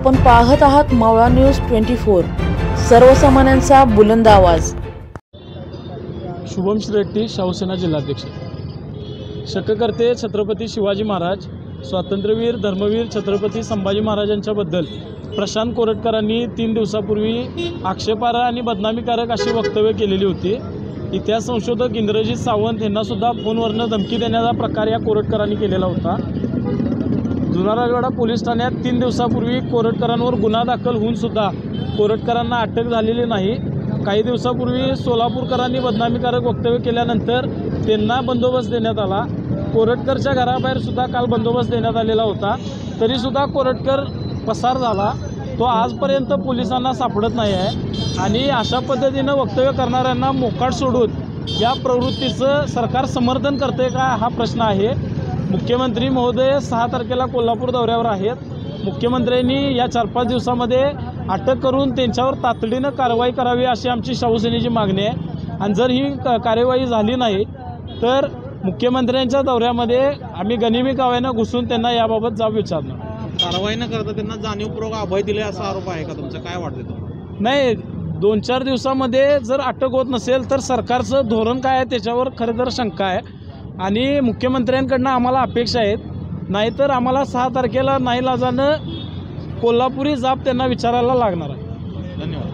आपण पाहत आहात मावळा न्यूज 24, सर्वसामान्यांचा बुलंद आवाज। शुभम शेट्टी, शिवसेना जिल्हाध्यक्ष। शक्यकर्ते छत्रपती शिवाजी महाराज, स्वातंत्र्यवीर धर्मवीर छत्रपती संभाजी महाराजांच्याबद्दल प्रशांत कोरटकरांनी 3 दिवसापूर्वी आक्षेपार्ह आणि बदनामीकारक अशी वक्तव्य केलेली होती। इतिहास संशोधक इंद्रजीत सावंत यांना सुद्धा फोनवरनं धमकी देण्याचा प्रकार या कोरटकरांनी केलेला होता। जुना राजवाडा पोलीस ठाण्यात 3 दिवसापूर्वी कोरटकरांवर गुन्हा दाखल होऊन सुद्धा कोरटकरांना अटक झालेली नाही। काही दिवसापूर्वी सोलापूरकरांनी बदनामीकारक वक्तव्य केल्यानंतर त्यांना बंदोबस्त देण्यात आला। कोरटकरच्या घराबाहेर सुद्धा काल बंदोबस्त देण्यात आलेला होता, तरीसुद्धा कोरटकर पसार झाला। तो आजपर्यंत पोलिसांना सापडत नाही आहे आणि अशा पद्धतीनं वक्तव्य करणाऱ्यांना मोकाट सोडून या प्रवृत्तीचं सरकार समर्थन करते का हा प्रश्न आहे। मुख्यमंत्री महोदय 6 तारखेला कोल्हापूर दौऱ्यावर आहेत। मुख्यमंत्र्यांनी या 4-5 दिवसामध्ये अटक करून त्यांच्यावर तातडीनं कारवाई करावी अशी आमची शिवसेनेची मागणी आहे। आणि जर ही कार्यवाही झाली नाही तर मुख्यमंत्र्यांच्या दौऱ्यामध्ये आम्ही गनिमी काव्यानं घुसून त्यांना याबाबत जाब विचारणार। कारवाई न करता त्यांना जाणीवपूर्वक अभय दिले असा आरोप आहे का तुमचा? काय वाटतं तुम्हाला? नाही, 2-4 दिवसामध्ये जर अटक होत नसेल तर सरकारचं धोरण काय आहे त्याच्यावर खरं तर शंका आहे आणि मुख्यमंत्र्यांकडनं आम्हाला अपेक्षा आहेत। नाहीतर आम्हाला 6 तारखेला नाईलाजानं कोल्हापुरी जाब त्यांना विचारायला लागणार आहे। धन्यवाद।